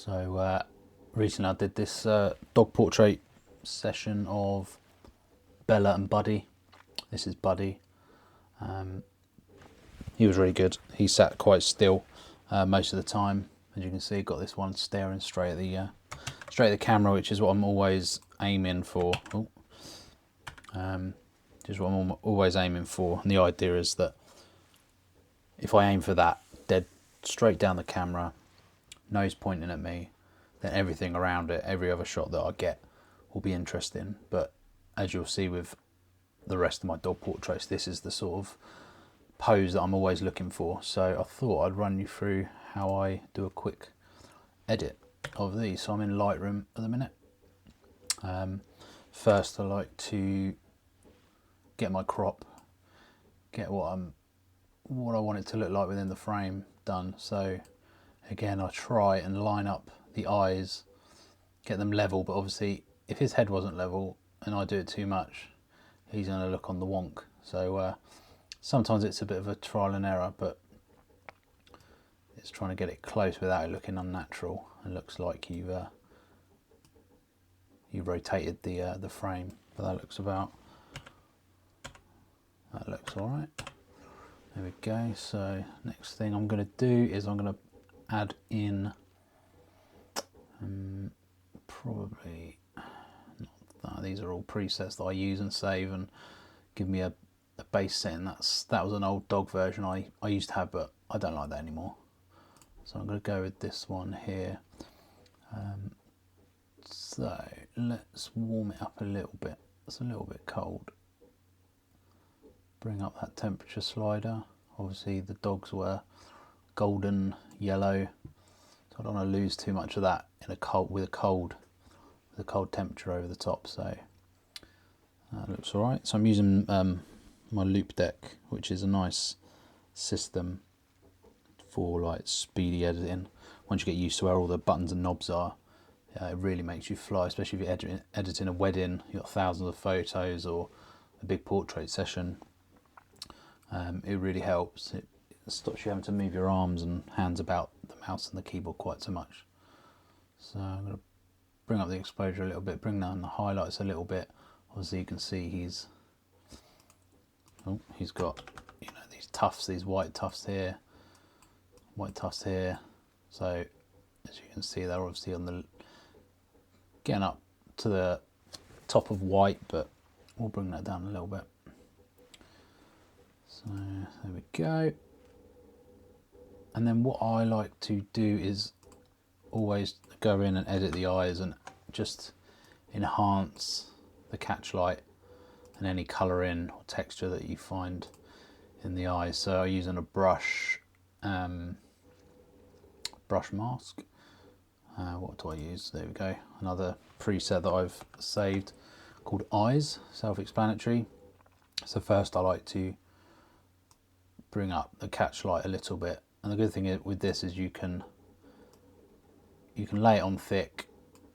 So recently I did this dog portrait session of Bella and Buddy. This is Buddy. He was really good. He sat quite still most of the time. As you can see, got this one staring straight at the camera, which is what I'm always aiming for. Which is what I'm always aiming for. And the idea is that if I aim for that, dead straight down the camera, nose pointing at me, then everything around it, every other shot that I get will be interesting. But as you'll see with the rest of my dog portraits, this is the sort of pose that I'm always looking for. So I thought I'd run you through how I do a quick edit of these. So I'm in Lightroom at the minute. First I like to get my crop, get what I want it to look like within the frame done. So again, I try and line up the eyes, get them level, but obviously if his head wasn't level and I do it too much, he's going to look on the wonk. So sometimes it's a bit of a trial and error, but it's trying to get it close without it looking unnatural. It looks like you rotated the frame, but that looks all right. There we go. So next thing I'm going to do is I'm going to add in probably not that. These are all presets that I use and save and give me a base setting. That was an old dog version I used to have, but I don't like that anymore. So I'm going to go with this one here. So let's warm it up a little bit. It's a little bit cold. Bring up that temperature slider. Obviously the dogs were golden yellow, so I don't want to lose too much of that in a cold temperature over the top. So that looks all right. So I'm using my loop deck, which is a nice system for like speedy editing. Once you get used to where all the buttons and knobs are, it really makes you fly, especially if you're editing a wedding, you've got thousands of photos, or a big portrait session. It really helps. It stops you having to move your arms and hands about the mouse and the keyboard quite so much. So I'm going to bring up the exposure a little bit, bring down the highlights a little bit. Obviously you can see he's got, you know, these tufts, these white tufts here. So as you can see, they're obviously getting up to the top of white, but we'll bring that down a little bit. So there we go. And then what I like to do is always go in and edit the eyes and just enhance the catch light and any colouring or texture that you find in the eyes. So I'm using a brush mask. What do I use? There we go. Another preset that I've saved called Eyes, self-explanatory. So first I like to bring up the catch light a little bit, and the good thing with this is you can lay it on thick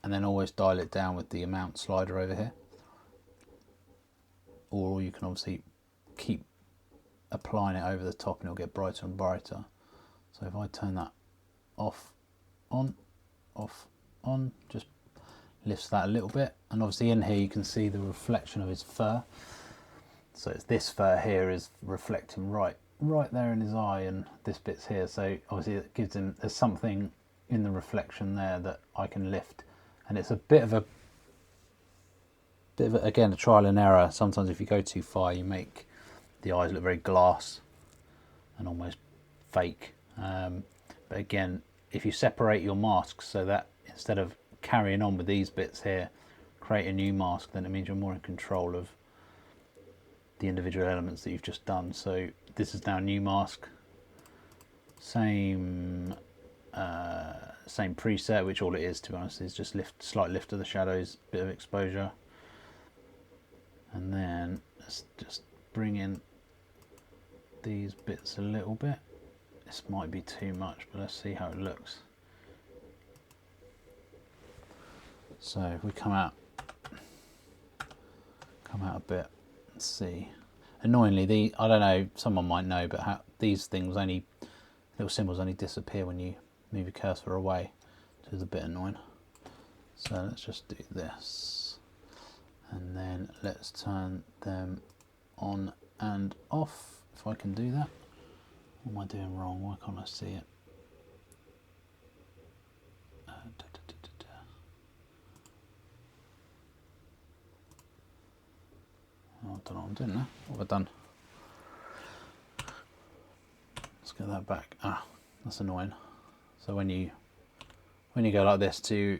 and then always dial it down with the amount slider over here, or you can obviously keep applying it over the top and it'll get brighter and brighter. So if I turn that off, on, just lifts that a little bit, and obviously in here you can see the reflection of his fur. So it's this fur here is reflecting right there in his eye, and this bit's here. So obviously it gives him, there's something in the reflection there that I can lift, and it's a bit of a again, a trial and error. Sometimes if you go too far, you make the eyes look very glass and almost fake. But again, if you separate your masks so that instead of carrying on with these bits here, create a new mask, then it means you're more in control of the individual elements that you've just done. So this is now a new mask, same preset, which all it is, to be honest, is just slight lift of the shadows, bit of exposure, and then let's just bring in these bits a little bit. This might be too much, but let's see how it looks. So if we come out a bit, let's see. Annoyingly, I don't know, someone might know, but these things little symbols only disappear when you move your cursor away. which is a bit annoying. So let's just do this, and then let's turn them on and off, if I can do that. What am I doing wrong? Why can't I see it? Oh, I don't know what I'm doing now. What have I done? Let's get that back. Ah, that's annoying. So when you go like this to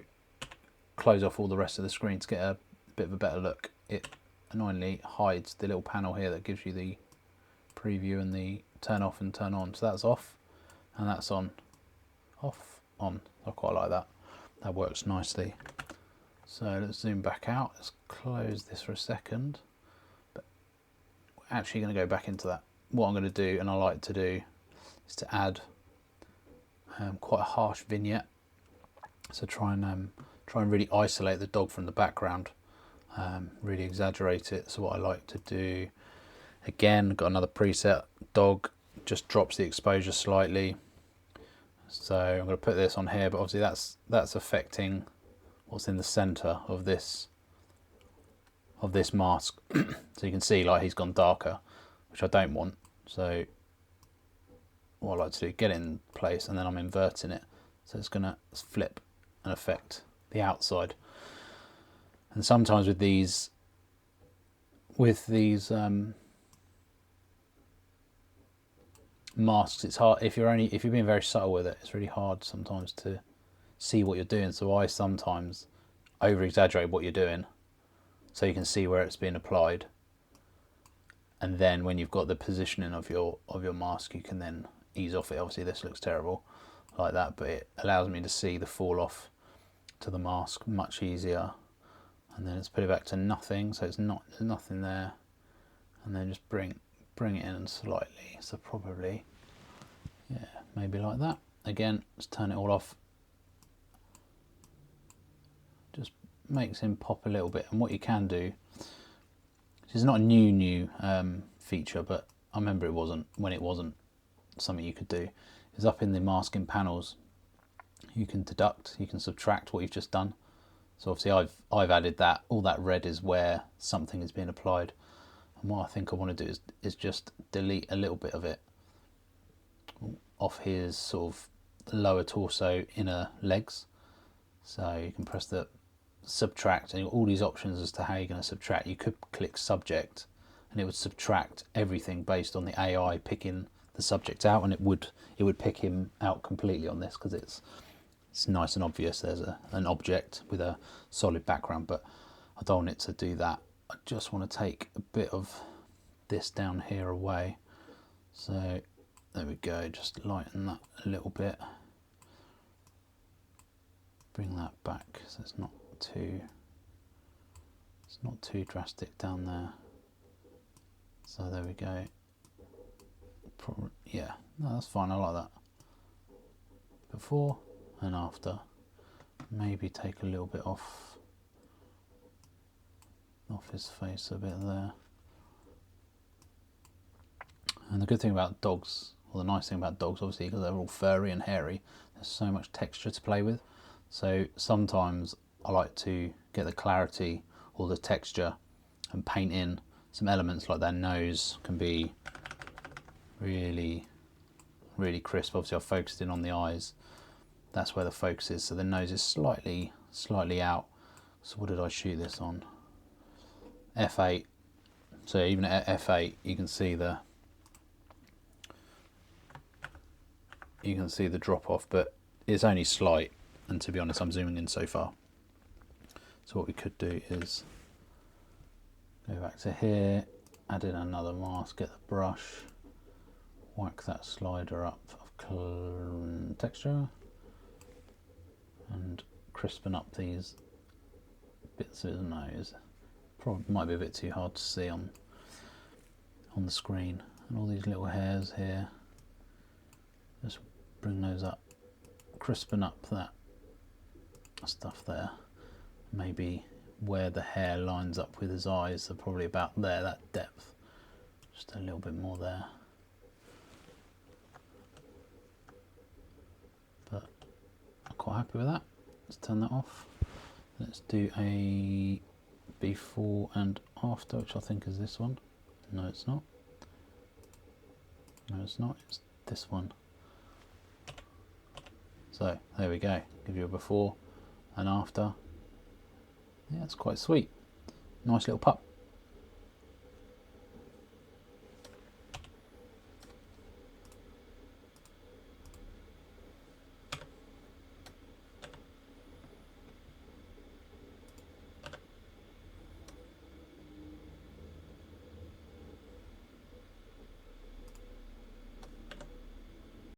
close off all the rest of the screen to get a bit of a better look, it annoyingly hides the little panel here that gives you the preview and the turn off and turn on. So that's off, and that's on. Off, on. I quite like that. That works nicely. So let's zoom back out. Let's close this for a second. But we're actually going to go back into that. What I'm going to do, and I like to do, is to add quite a harsh vignette. So try and really isolate the dog from the background. Really exaggerate it. So what I like to do, again, got another preset, dog, just drops the exposure slightly. So I'm going to put this on here, but obviously that's affecting what's in the center of this mask. So you can see like he's gone darker, which I don't want. So what I like to do, get it in place, and then I'm inverting it. So it's going to flip and affect the outside. And sometimes with these masks, it's hard if you're being very subtle with it. It's really hard sometimes to see what you're doing. So I sometimes over exaggerate what you're doing, so you can see where it's being applied. And then when you've got the positioning of your mask, you can then ease off it. Obviously, this looks terrible like that, but it allows me to see the fall off to the mask much easier. And then let's put it back to nothing, so there's nothing there, and then just bring it in slightly. So probably, yeah, maybe like that. Again, let's turn it all off. Just makes him pop a little bit. And what you can do, which is not a new feature, but I remember it wasn't something you could do, is up in the masking panels, you can deduct, you can subtract what you've just done. So obviously I've added that. All that red is where something is being applied. And what I think I want to do is just delete a little bit of it off his sort of lower torso, inner legs. So you can press the subtract, and all these options as to how you're going to subtract. You could click subject, and it would subtract everything based on the AI picking the subject out, and it would pick him out completely on this, because it's nice and obvious there's an object with a solid background. But I don't want it to do that. I just want to take a bit of this down here away. So there we go, just lighten that a little bit. Bring that back so it's not too drastic down there. So there we go. Probably, yeah, no, that's fine, I like that. Before and after. Maybe take a little bit off his face a bit there. And the good thing about dogs, or the nice thing about dogs, obviously, because they're all furry and hairy, there's so much texture to play with. So sometimes I like to get the clarity or the texture and paint in some elements, like their nose can be really, really crisp. Obviously I've focused in on the eyes. That's where the focus is. So the nose is slightly out. So what did I shoot this on? F8. So even at F8 you can see the drop off, but it's only slight, and to be honest I'm zooming in so far. So what we could do is go back to here, add in another mask, get the brush, whack that slider up of texture, and crispen up these bits of his nose. Probably might be a bit too hard to see on the screen. And all these little hairs here, just bring those up, crispen up that stuff there. Maybe where the hair lines up with his eyes, so probably about there, that depth. Just a little bit more there. But I'm quite happy with that. let's turn that off. Let's do a before and after, which I think is this one. No, it's not. No, it's not. It's this one. So there we go. Give you a before and after. Yeah, it's quite sweet. Nice little pup.